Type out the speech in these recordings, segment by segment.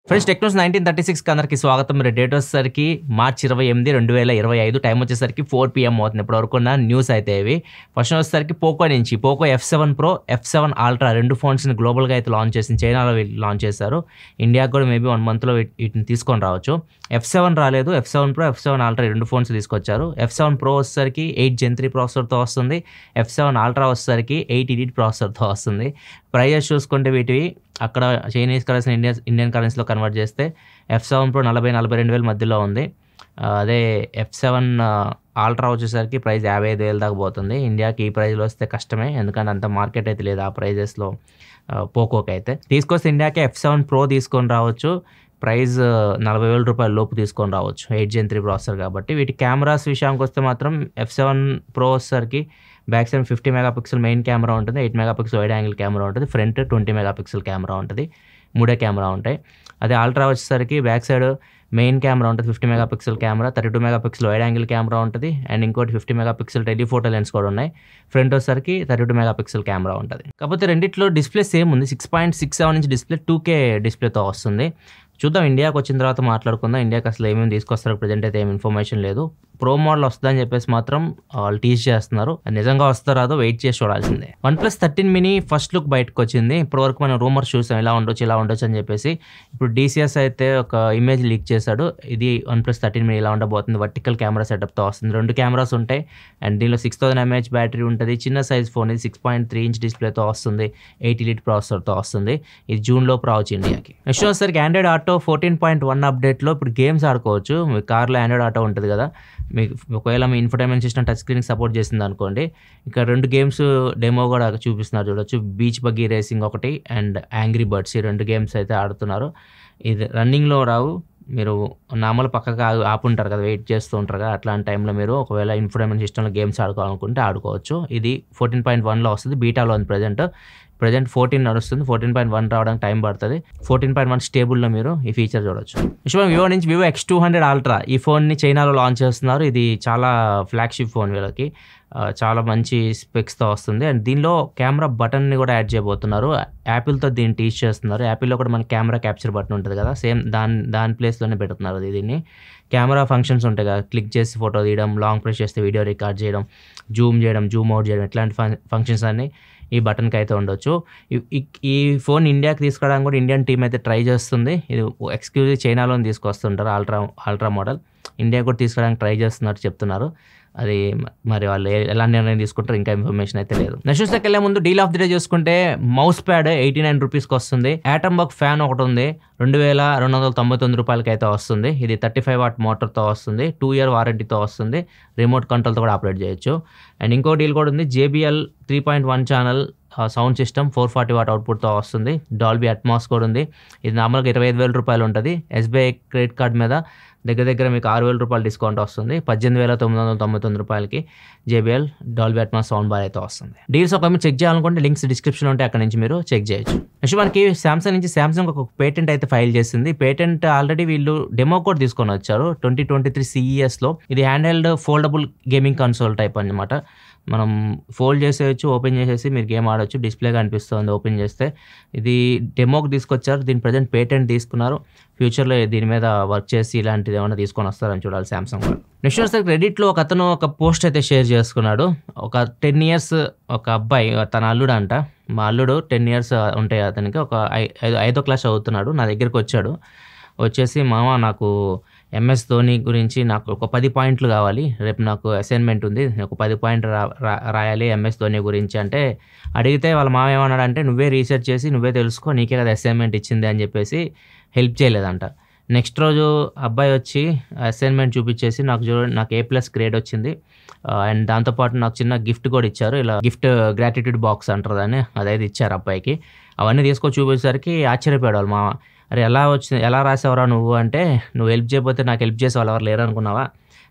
Friends Technos 1936కి అందరికి స్వాగతం. మీరు డేట్ వచ్చేసరికి మార్చి 28, 2025 టైం వచ్చేసరికి 4 PM అవుతుంది. ఇప్పటివరకు ఉన్న న్యూస్ అయితే ఇవి. ఫస్ట్ వచ్చేసరికి పోకో నుంచి Poco F7 Pro, F7 Ultra రెండు ఫోన్స్ని గ్లోబల్గా అయితే లాంచ్ చేసింది. చైనాలో లాంచ్ చేశారు. ఇండియాకి కూడా మేబీ 1 monthలో వీటిని తీసుకొని రావచ్చు. F7 రాలేదు, F7 Pro, F7 Ultra రెండు ఫోన్స్ తీసుకొచ్చారు. F7 Pro వచ్చేసరికి 8 Gen 3 ప్రాసెసర్తో వస్తుంది. F7 Ultra వచ్చేసరికి 8 EDD ప్రాసెసర్తో వస్తుంది. ప్రైజెస్ చూసుకుంటే వీటివి అక్కడ చైనీస్ కరెన్సీ ఇండియన్ కరెన్సీలో కన్వర్ట్ చేస్తే F7 Pro 40-42 వేల మధ్యలో ఉంది. అదే F7 Ultra వచ్చేసరికి ప్రైస్ 55,000 దాకా పోతుంది. ఇండియాకి ఈ ప్రైజ్లో వస్తే కష్టమే, ఎందుకంటే అంత మార్కెట్ అయితే లేదు ఆ ప్రైజెస్లో. పోకోకి అయితే తీసుకొస్తే ఇండియాకి F7 Pro తీసుకొని రావచ్చు. ప్రైస్ 40,000 రూపాయల లోపు తీసుకొని రావచ్చు, 8 Gen 3 ప్రాసెసర్ కాబట్టి. వీటి కెమెరాస్ విషయానికి వస్తే మాత్రం F7 Pro వచ్చేసరికి back side 50 megapixel main camera ఉంటుంది, 8 మెగాపిక్సెల్ వైడ్ యాంగిల్ కెమెరా ఉంటుంది, ఫ్రంట్ 20 మెగాపిక్సెల్ కెమెరా ఉంటుంది, 3 కెమెరా ఉంటాయి. అదే అల్ట్రా వచ్చేసరికి బ్యాక్ సైడ్ మెయిన్ కెమెరా ఉంటుంది, 50 megapixel camera, 32 megapixel wide angle camera ఉంటుంది, అండ్ ఇంకోటి 50 మెగాపిక్సెల్ టెలిఫోటో లెన్స్ కూడా ఉన్నాయి. ఫ్రంట్ వచ్చేసరికి 32 మెగాపిక్సెల్ కెమెరా ఉంటుంది. కాకపోతే రెండిట్లో డిస్ప్లే సేమ్ ఉంది, 6.67 ఇంచ్ డిస్ప్లే 2K డిస్ప్లేతో వస్తుంది. చూద్దాం, ఇండియాకి వచ్చిన తర్వాత మాట్లాడుకుందాం. ఇండియాకి అసలు ఏమేమి తీసుకొస్తారో ప్రజెంట్ అయితే ఏమి ఇన్ఫర్మేషన్ లేదు. ప్రో మోడల్ వస్తుందని చెప్పేసి మాత్రం వాళ్ళు టీజ్ చేస్తున్నారు. అది నిజంగా వస్తారో అదో వెయిట్ చేసి చూడాల్సిందే. OnePlus 13 mini ఫస్ట్ లుక్ బయటకు వచ్చింది. ఇప్పటివరకు మనం రూమర్స్ చూసాం, ఇలా ఉండొచ్చు అని చెప్పేసి. ఇప్పుడు DCS అయితే ఒక ఇమేజ్ లీక్ చేశాడు. ఇది OnePlus 13 mini ఇలా ఉండబోతుంది. వర్టికల్ కెమెరా సెటప్తో వస్తుంది, 2 కెమెరాస్ ఉంటాయి, అండ్ దీనిలో 6000 mAh బ్యాటరీ ఉంటుంది. చిన్న సైజ్ ఫోన్ ఇది, 6.3 ఇంచ్ డిస్ప్లేతో వస్తుంది, 8 EDD ప్రాసెసర్తో వస్తుంది. ఇది జూన్లో రావచ్చు ఇండియాకి. నెక్స్ట్ వచ్చేసరికి ఆండ్రాయిడ్ ఆటో 14.1 అప్డేట్లో ఇప్పుడు గేమ్స్ ఆడుకోవచ్చు. మీ కార్లో ఆండ్రాయిడ్ ఆటో ఉంటుంది కదా, మీకు ఒకవేళ మీ ఇన్ఫర్టైన్మెంట్ సిస్టమ్ టచ్ స్క్రీన్కి సపోర్ట్ చేసింది అనుకోండి, ఇక్కడ 2 గేమ్స్ డెమో కూడా చూపిస్తున్నారు చూడొచ్చు. బీచ్ బగ్గీ రేసింగ్ ఒకటి, అండ్ యాంగ్రీ బర్డ్స్, ఈ 2 గేమ్స్ అయితే ఆడుతున్నారు. ఇది రన్నింగ్లో రావు, మీరు నార్మల్ పక్కగా ఆపుంటారు కదా, వెయిట్ చేస్తూ ఉంటారు కదా, అట్లాంటి టైంలో మీరు ఒకవేళ ఇన్ఫర్టైన్మెంట్ సిస్టంలో గేమ్స్ ఆడుకోవాలనుకుంటే ఆడుకోవచ్చు. ఇది 14.1లో వస్తుంది, బీటాలో ఉంది ప్రజెంట్ 14 నడుస్తుంది. 14.1 రావడానికి టైం పడుతుంది. 14.1 స్టేబుల్లో మీరు ఈ ఫీచర్ చూడొచ్చు. వివో నుంచి వివో X200 Ultra ఈ ఫోన్ని చైనాలో లాంచ్ చేస్తున్నారు. ఇది చాలా ఫ్లాగ్షిప్ ఫోన్, వీళ్ళకి చాలా మంచి స్పెక్స్తో వస్తుంది. అండ్ దీనిలో కెమెరా బటన్ని కూడా యాడ్ చేయబోతున్నారు. యాపిల్తో దీన్ని టీచ్ చేస్తున్నారు. యాపిల్లో కూడా మనకి కెమెరా క్యాప్చర్ బటన్ ఉంటుంది కదా, సేమ్ దాని ప్లేస్లోనే పెడుతున్నారు. దీన్ని కెమెరా ఫంక్షన్స్ ఉంటాయి కదా, క్లిక్ చేసి ఫోటో తీయడం, లాంగ్ ప్రెస్ చేస్తే వీడియో రికార్డ్ చేయడం, జూమ్ అవుట్ చేయడం, ఇట్లాంటి ఫంక్షన్స్ అన్నీ ఈ బటన్కి అయితే ఉండొచ్చు. ఈ ఫోన్ ఇండియాకి తీసుకురావడానికి కూడా ఇండియన్ టీం అయితే ట్రై చేస్తుంది. ఇది ఎక్స్క్లూజివ్ చైనాలో తీసుకొస్తుంటారు అల్ట్రా మోడల్. ఇండియా కూడా తీసుకురావడానికి ట్రై చేస్తున్నట్టు చెప్తున్నారు. అది మరి వాళ్ళు ఎలా నిర్ణయం తీసుకుంటారు, ఇంకా ఇన్ఫర్మేషన్ అయితే లేదు. నెక్స్ట్ వెళ్ళే ముందు డీల్ ఆఫ్ ది డే చూసుకుంటే మౌస్ ప్యాడ్ 89 రూపీస్కి వస్తుంది. యాటంబర్గ్ ఫ్యాన్ ఒకటి ఉంది, 2,299 రూపాయలకి అయితే వస్తుంది. ఇది 35 వాట్ మోటార్తో వస్తుంది, 2 year వారంటీతో వస్తుంది, రిమోట్ కంట్రోల్తో కూడా ఆపరేట్ చేయొచ్చు. అండ్ ఇంకో డీల్ కూడా ఉంది, JBL 3.1 channel sound system 440 watt అవుట్పుట్తో వస్తుంది. డాల్బీ అట్మాస్ కూడా ఉంది. ఇది నార్మల్గా 25,000 రూపాయలు ఉంటుంది. SBI క్రెడిట్ కార్డ్ మీద దగ్గర మీకు 6,000 రూపాయలు డిస్కౌంట్ వస్తుంది. 18,999 రూపాయలకి JBL Dolby Atmos sound bar అయితే వస్తుంది. డీల్స్ ఒక చెక్ చేయాలనుకుంటే లింక్స్ డిస్క్రిప్షన్లో ఉంటే అక్కడ నుంచి మీరు చెక్ చేయొచ్చు. నెక్స్ట్ మనకి సామ్సంగ్ ఒక పేటెంట్ అయితే ఫైల్ చేసింది. పేటెంట్ ఆల్రెడీ వీళ్ళు డెమో కూడా తీసుకొని వచ్చారు 2023 CESలో. ఇది hand held foldable gaming console type అన్నమాట. మనం ఫోల్డ్ చేసేయచ్చు, ఓపెన్ చేసేసి మీరు గేమ్ ఆడవచ్చు. డిస్ప్లే కనిపిస్తుంది ఓపెన్ చేస్తే. ఇది డెమోకి తీసుకొచ్చారు, దీని ప్రజెంట్ పేటెంట్ తీసుకున్నారు. ఫ్యూచర్లో దీని మీద వర్క్ చేసి ఇలాంటిది ఏమైనా తీసుకొని వస్తారని చూడాలి సామ్సంగ్ వాళ్ళు. నెక్స్ట్ వచ్చేసరికి రెడిట్లో ఒక పోస్ట్ అయితే షేర్ చేసుకున్నాడు. ఒక 10 years ఒక అబ్బాయి, తన అల్లుడు అంట, మా అల్లుడు 10 years ఉంటాయి అతనికి, ఒక 5వ క్లాస్ చదువుతున్నాడు. నా దగ్గరికి వచ్చేసి మామ నాకు MS ధోని గురించి నాకు ఒక 10 పాయింట్లు కావాలి, రేపు నాకు అసైన్మెంట్ ఉంది, ఒక 10 పాయింట్లు రాయాలి MS ధోని గురించి అంటే, అడిగితే వాళ్ళ మామ ఏమన్నాడంటే, నువ్వే రీసెర్చ్ చేసి నువ్వే తెలుసుకో, నీకే కదా అసైన్మెంట్ ఇచ్చింది అని చెప్పేసి హెల్ప్ చేయలేదంట. నెక్స్ట్ రోజు అబ్బాయి వచ్చి అసైన్మెంట్ చూపించేసి నాకు A+ గ్రేడ్ వచ్చింది, అండ్ దాంతోపాటు నాకు చిన్న గిఫ్ట్ కూడా ఇచ్చారు. ఇలా గిఫ్ట్ గ్రాటిట్యూడ్ బాక్స్ అంటారు దాన్ని, అదైతే ఇచ్చారు అబ్బాయికి. అవన్నీ తీసుకొని చూపించేసరికి ఆశ్చర్యపోయాడు వాళ్ళ మామ. అరే ఎలా రాసావురా నువ్వు అంటే, నువ్వు హెల్ప్ చేయకపోతే నాకు హెల్ప్ చేసే వాళ్ళు ఎవరు లేరు అనుకున్నావా,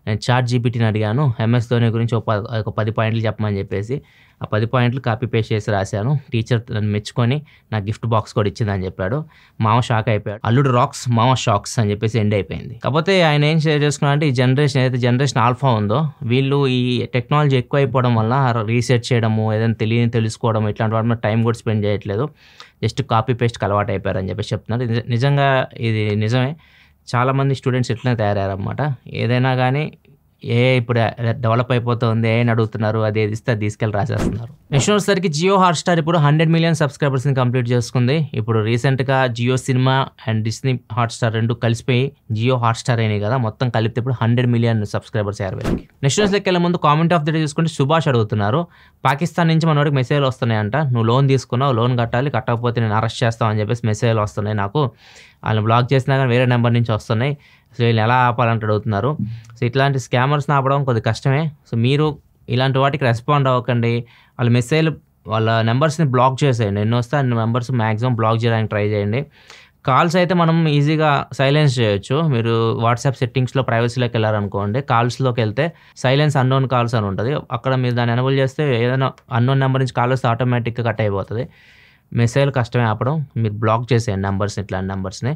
నేను చాట్ జీపీటీని అడిగాను MS ధోని గురించి ఒక 10 పాయింట్లు చెప్పమని చెప్పేసి ఆ 10 పాయింట్లు కాపీ పేస్ట్ చేసి రాశాను. టీచర్ నన్ను మెచ్చుకొని నాకు గిఫ్ట్ బాక్స్ కూడా ఇచ్చిందని చెప్పాడు. మామ షాక్ అయిపోయాడు. అల్లుడు రాక్స్ మామ షాక్స్ అని చెప్పేసి ఎండ్ అయిపోయింది. కాకపోతే ఆయన ఏం షేర్ చేసుకున్నా అంటే ఈ జనరేషన్ ఏదైతే జనరేషన్ ఆల్ఫా ఉందో వీళ్ళు ఈ టెక్నాలజీ ఎక్కువ అయిపోవడం వల్ల రీసెర్చ్ చేయడము ఏదైనా తెలుసుకోవడం ఇట్లాంటి వాటి మీద టైం కూడా స్పెండ్ చేయట్లేదు. జస్ట్ కాపీ పేస్ట్కి అలవాటు అయిపోయారని చెప్పేసి చెప్తున్నారు. నిజంగా ఇది నిజమే. చాలామంది స్టూడెంట్స్ ఇట్లనే తయారయ్యారన్నమాట. ఏదైనా కానీ ఇప్పుడు డెవలప్ అయిపోతుంది అని అడుగుతున్నారు. అది ఏది ఇస్తే అది తీసుకెళ్ళి రాసేస్తున్నారు. నెక్స్ట్ వచ్చేసరికి జియో హాట్స్టార్ ఇప్పుడు 100 మిలియన్ సబ్స్క్రైబర్స్ని కంప్లీట్ చేసుకుంది. ఇప్పుడు రీసెంట్గా Jio cinema and Disney Hotstar 2 కలిసిపోయి జియో హాట్స్టార్ అయినాయి కదా, మొత్తం కలిపితే ఇప్పుడు 100 మిలియన్ సబ్స్క్రైబర్స్ అయ్యారు వీళ్ళకి. నెక్స్ట్ న్యూస్లోకి వెళ్ళే ముందు కామెంట్ ఆఫ్ ది డే చూసుకుంటే సుభాష్ అడుగుతున్నారు, పాకిస్తాన్ నుంచి మనోడికి మెసేజ్లు వస్తున్నాయంట, నువ్వు లోన్ తీసుకున్నావు, లోన్ కట్టాలి, కట్టకపోతే నేను అరెస్ట్ చేస్తామని చెప్పేసి మెసేజ్లు వస్తున్నాయి నాకు, వాళ్ళని బ్లాక్ చేసినా కానీ వేరే నెంబర్ నుంచి వస్తున్నాయి, సో వీళ్ళు ఎలా ఆపాలంటే అడుగుతున్నారు. సో ఇట్లాంటి స్కామర్స్ని ఆపడం కొద్దిగా కష్టమే. సో మీరు ఇలాంటి వాటికి రెస్పాండ్ అవ్వకండి. వాళ్ళ మెసేజ్లు వాళ్ళ నెంబర్స్ని బ్లాక్ చేసేయండి. ఎన్ని వస్తే అన్ని నెంబర్స్ మ్యాక్సిమం బ్లాక్ చేయడానికి ట్రై చేయండి. కాల్స్ అయితే మనం ఈజీగా సైలెన్స్ చేయొచ్చు. మీరు వాట్సాప్ సెట్టింగ్స్లో ప్రైవసీలోకి వెళ్ళారనుకోండి, కాల్స్లోకి వెళ్తే సైలెన్స్ అన్నోన్ కాల్స్ అని ఉంటుంది. అక్కడ మీరు దాన్ని ఎనేబుల్ చేస్తే ఏదైనా అన్నోన్ నెంబర్ నుంచి కాల్ వస్తే ఆటోమేటిక్గా కట్ అయిపోతుంది. మెసేజ్లు కష్టమే ఆపడం, మీరు బ్లాక్ చేసేయండి నెంబర్స్, ఇట్లాంటి నెంబర్స్ని.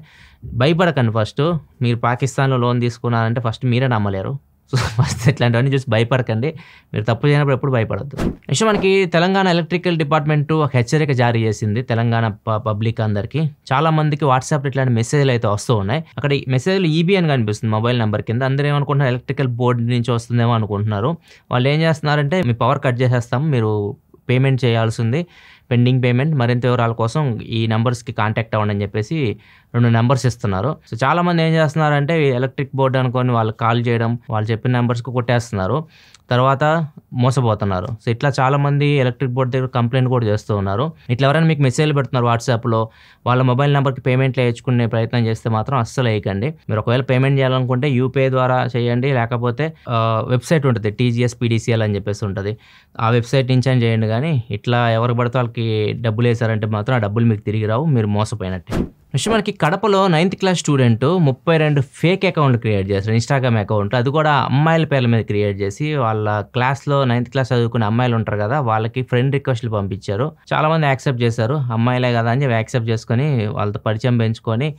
భయపడకండి. ఫస్ట్ మీరు పాకిస్తాన్లో లోన్ తీసుకున్నారంటే ఫస్ట్ మీరే నమ్మలేరు. సో ఫస్ట్ ఇట్లాంటివన్నీ చూసి భయపడకండి. మీరు తప్పు చేయనప్పుడు ఎప్పుడు భయపడద్దు. నెక్స్ట్ మనకి తెలంగాణ ఎలక్ట్రికల్ డిపార్ట్మెంట్ ఒక హెచ్చరిక జారీ చేసింది తెలంగాణ పబ్లిక్ అందరికీ. చాలా మందికి వాట్సాప్ ఇట్లాంటి మెసేజ్లు అయితే వస్తూ ఉన్నాయి. అక్కడ ఈ మెసేజ్లు EB అని కనిపిస్తుంది మొబైల్ నెంబర్ కింద. అందరూ ఏమనుకుంటున్నారు ఎలక్ట్రికల్ బోర్డు నుంచి వస్తుందేమో అనుకుంటున్నారు. వాళ్ళు ఏం చేస్తున్నారంటే మీ పవర్ కట్ చేసేస్తాం, మీరు పేమెంట్ చేయాల్సింది పెండింగ్ పేమెంట్, మరింత వివరాల కోసం ఈ నెంబర్స్కి కాంటాక్ట్ అవ్వండి అని చెప్పేసి 2 నెంబర్స్ ఇస్తున్నారు. సో చాలామంది ఏం చేస్తున్నారంటే ఎలక్ట్రిక్ బోర్డు అనుకొని వాళ్ళు కాల్ చేయడం, వాళ్ళు చెప్పిన నెంబర్స్కి కొట్టేస్తున్నారు, తర్వాత మోసపోతున్నారు. సో ఇట్లా చాలామంది ఎలక్ట్రిక్ బోర్డు దగ్గర కంప్లైంట్ కూడా చేస్తూ ఉన్నారు. ఇట్లా ఎవరైనా మీకు మెసేజ్లు పెడుతున్నారు వాట్సాప్లో, వాళ్ళ మొబైల్ నెంబర్కి పేమెంట్లు వేయించుకునే ప్రయత్నం చేస్తే మాత్రం అస్సలు వేయకండి. మీరు ఒకవేళ పేమెంట్ చేయాలనుకుంటే UPI ద్వారా చేయండి, లేకపోతే వెబ్సైట్ ఉంటుంది TGS PDCL అని చెప్పేసి ఉంటుంది, ఆ వెబ్సైట్ నుంచి అని చేయండి. కానీ ఇట్లా ఎవరికి పడితే వాళ్ళకి డబ్బులు వేసారంటే మాత్రం ఆ డబ్బులు మీకు తిరిగి రావు, మీరు మోసపోయినట్టే. నెక్స్ట్ మనకి కడపలో 9th క్లాస్ స్టూడెంట్ 32 ఫేక్ అకౌంట్లు క్రియేట్ చేస్తారు, ఇన్స్టాగ్రామ్ అకౌంట్, అది కూడా అమ్మాయిల పేర్ల మీద క్రియేట్ చేసి వాళ్ళ క్లాస్లో 9th క్లాస్ చదువుకునే అమ్మాయిలు ఉంటారు కదా, వాళ్ళకి ఫ్రెండ్ రిక్వెస్ట్లు పంపించారు. చాలామంది యాక్సెప్ట్ చేశారు, అమ్మాయిలే కదా అని చెప్పి యాక్సెప్ట్ చేసుకొని వాళ్ళతో పరిచయం పెంచుకొని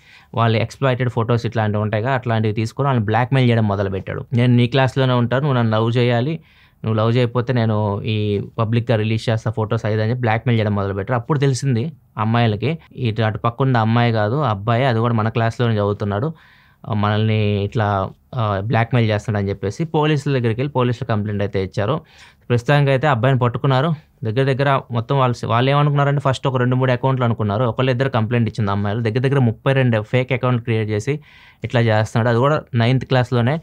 వాళ్ళు ఎక్స్‌ప్లాయిటెడ్ ఫొటోస్ ఇట్లాంటివి ఉంటాయి కదా, అట్లాంటివి తీసుకొని వాళ్ళని బ్లాక్మెయిల్ చేయడం మొదలుపెట్టాడు. నేను నీ క్లాస్లోనే ఉంటాను, నువ్వు నన్ను లవ్ చేయాలి, నువ్వు లవ్ చేయకపోతే నేను ఈ పబ్లిక్గా రిలీజ్ చేస్తా ఫొటోస్ అని చెప్పి బ్లాక్మెయిల్ చేయడం మొదలుపెట్టారు. అప్పుడు తెలిసింది అమ్మాయిలకి అటు పక్కన అమ్మాయి కాదు అబ్బాయి, అది కూడా మన క్లాస్లోనే చదువుతున్నాడు, మనల్ని ఇట్లా బ్లాక్మెయిల్ చేస్తున్నాడు అని చెప్పేసి పోలీసుల దగ్గరికి వెళ్ళి పోలీసులు కంప్లైంట్ అయితే ఇచ్చారు. ప్రస్తుతానికి అయితే అబ్బాయిని పట్టుకున్నారు. దగ్గర మొత్తం వాళ్ళు ఏమనుకున్నారంటే ఫస్ట్ ఒక 2-3 అకౌంట్లు అనుకున్నారు. ఒకళ్ళిద్దరు కంప్లైంట్ ఇచ్చింది అమ్మాయిలు. దగ్గర 32 ఫేక్ అకౌంట్లు క్రియేట్ చేసి ఇట్లా చేస్తున్నాడు, అది కూడా 9th క్లాస్లోనే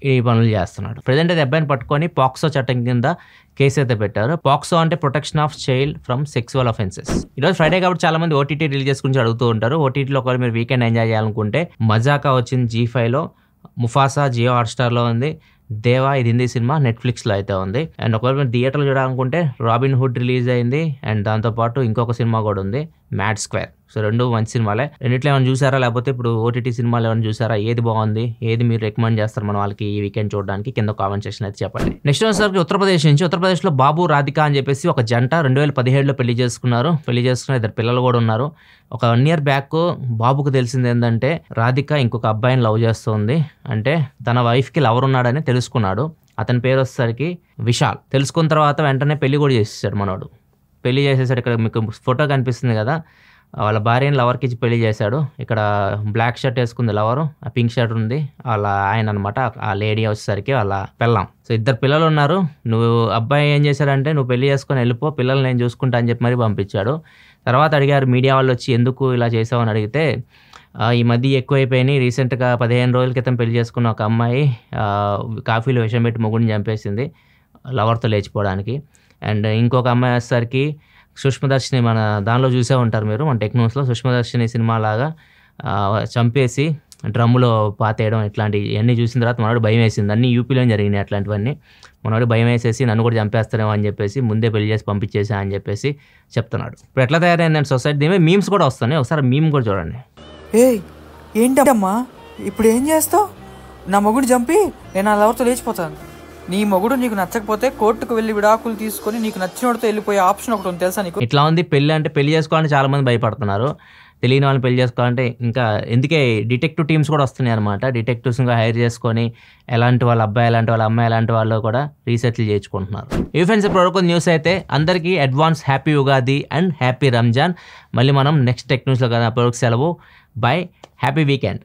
ఈ పనులు చేస్తున్నాడు. ప్రజెంట్ అయితే అబ్బాయిని పట్టుకొని పాక్సో చట్టం కింద కేసు అయితే పెట్టారు. పాక్సో అంటే protection of child from sexual offences. ఈరోజు ఫ్రైడే కాబట్టి చాలా మంది OTT రిలీజెస్ గురించి అడుగుతూ ఉంటారు. OTTలో ఒకవేళ మీరు వీకెండ్ ఎంజాయ్ చేయాలనుకుంటే మజాకా వచ్చింది G5లో, ముఫాసా జియో హాట్స్టార్లో ఉంది, దేవా ఇది హిందీ సినిమా నెట్ఫ్లిక్స్లో అయితే ఉంది. అండ్ ఒకవేళ మీరు థియేటర్లో చూడాలనుకుంటే రాబిన్ హుడ్ రిలీజ్ అయింది, అండ్ దాంతోపాటు ఇంకొక సినిమా కూడా ఉంది మ్యాడ్ స్క్వేర్. సో 2 మంచి సినిమాలే. రెండిట్లో ఏమైనా చూసారా, లేకపోతే ఇప్పుడు OTT సినిమాలు ఏమైనా చూసారా, ఏది బాగుంది, ఏది మీరు రికమెండ్ చేస్తారు మన వాళ్ళకి ఈ వీకెండ్ చూడడానికి, కింద కామెంట్ సెక్షన్ అయితే చెప్పండి. నెక్స్ట్ వచ్చేసరికి ఉత్తరప్రదేశ్ నుంచి, ఉత్తరప్రదేశ్లో బాబు రాధిక అని చెప్పేసి ఒక జంట 2017లో పెళ్లి చేసుకున్నారు. పెళ్లి చేసుకున్న 2 పిల్లలు కూడా ఉన్నారు. ఒక 1 year బ్యాక్ బాబుకు తెలిసింది ఏంటంటే రాధిక ఇంకొక అబ్బాయిని లవ్ చేస్తుంది, అంటే తన వైఫ్కి లవర్ ఉన్నాడని తెలుసుకున్నాడు. అతని పేరు వచ్చేసరికి విశాల్. తెలుసుకున్న తర్వాత వెంటనే పెళ్లి కూడా చేసేసాడు మనోడు. పెళ్లి చేసేసాడు. ఇక్కడ మీకు ఫోటో కనిపిస్తుంది కదా, వాళ్ళ భార్యని లవర్కి ఇచ్చి పెళ్లి చేశాడు. ఇక్కడ బ్లాక్ షర్ట్ వేసుకుంది లవరు, ఆ పింక్ షర్ట్ ఉంది వాళ్ళ ఆయన అనమాట. ఆ లేడీ వచ్చేసరికి వాళ్ళ పెళ్ళాం. సో 2 పిల్లలు ఉన్నారు. నువ్వు అబ్బాయి ఏం చేశాడంటే నువ్వు పెళ్లి చేసుకొని వెళ్ళిపో, పిల్లలు నేను చూసుకుంటా అని చెప్పి మరీ పంపించాడు. తర్వాత అడిగారు మీడియా వాళ్ళు వచ్చి ఎందుకు ఇలా చేసావు అని అడిగితే, ఈ మధ్య ఎక్కువైపోయినాయి, రీసెంట్గా 15 రోజుల క్రితం పెళ్లి చేసుకున్న ఒక అమ్మాయి కాఫీలో విషం పెట్టి మొగుడిని చంపేసింది లవర్తో లేచిపోవడానికి. అండ్ ఇంకొక అమ్మాయి వచ్చేసరికి సుష్మదర్శిని, మన దానిలో చూసే ఉంటారు మీరు, మన టెక్నోస్లో సుష్మదర్శిని సినిమా లాగా చంపేసి డ్రమ్ములో పాతేయడం, ఇట్లాంటివన్నీ చూసిన తర్వాత మనోడు భయం వేసింది. అన్నీ యూపీలో జరిగినాయి అట్లాంటివన్నీ. మనోడు భయం వేసేసి నన్ను కూడా చంపేస్తారేమో అని చెప్పేసి ముందే పెళ్లి చేసి పంపించేసా అని చెప్పేసి చెప్తున్నాడు. ఇప్పుడు ఎట్లా తయారైందంటే సొసైటీ, దీని మీమ్స్ కూడా వస్తున్నాయి. ఒకసారి మీమ్ కూడా చూడండి. ఏంటమ్మా ఇప్పుడు ఏం చేస్తావు? నా మొగుడు చంపి నేను నా లవర్తో లేచిపోతాను. నీ మొగుడు నీకు నచ్చకపోతే కోర్టుకు వెళ్ళి విడాకులు తీసుకొని నీకు నచ్చినోడితో వెళ్ళిపోయే ఆప్షన్ ఒకటి ఉంది, తెలుసా నీకు? ఇట్లా ఉంది పెళ్ళి అంటే. పెళ్లి చేసుకోవాలంటే చాలా మంది భయపడుతున్నారు. తెలియని వాళ్ళని పెళ్లి చేసుకోవాలంటే ఇంకా ఎందుకే డిటెక్టివ్ టీమ్స్ కూడా వస్తున్నాయి అనమాట. డిటెక్టివ్స్ ఇంకా హైర్ చేసుకొని ఎలాంటి వాళ్ళ అబ్బాయి ఎలాంటి వాళ్ళ అమ్మాయి ఎలాంటి వాళ్ళు కూడా రీసెర్చ్లు చేయించుకుంటున్నారు. ఈ ఫ్రెండ్స్ ఇప్పుడు న్యూస్ అయితే అందరికీ advance happy Ugadi and happy Ramzan. మళ్ళీ మనం నెక్స్ట్ టెక్ న్యూస్లో కదా, అప్పటివరకు సెలవు. By, happy weekend.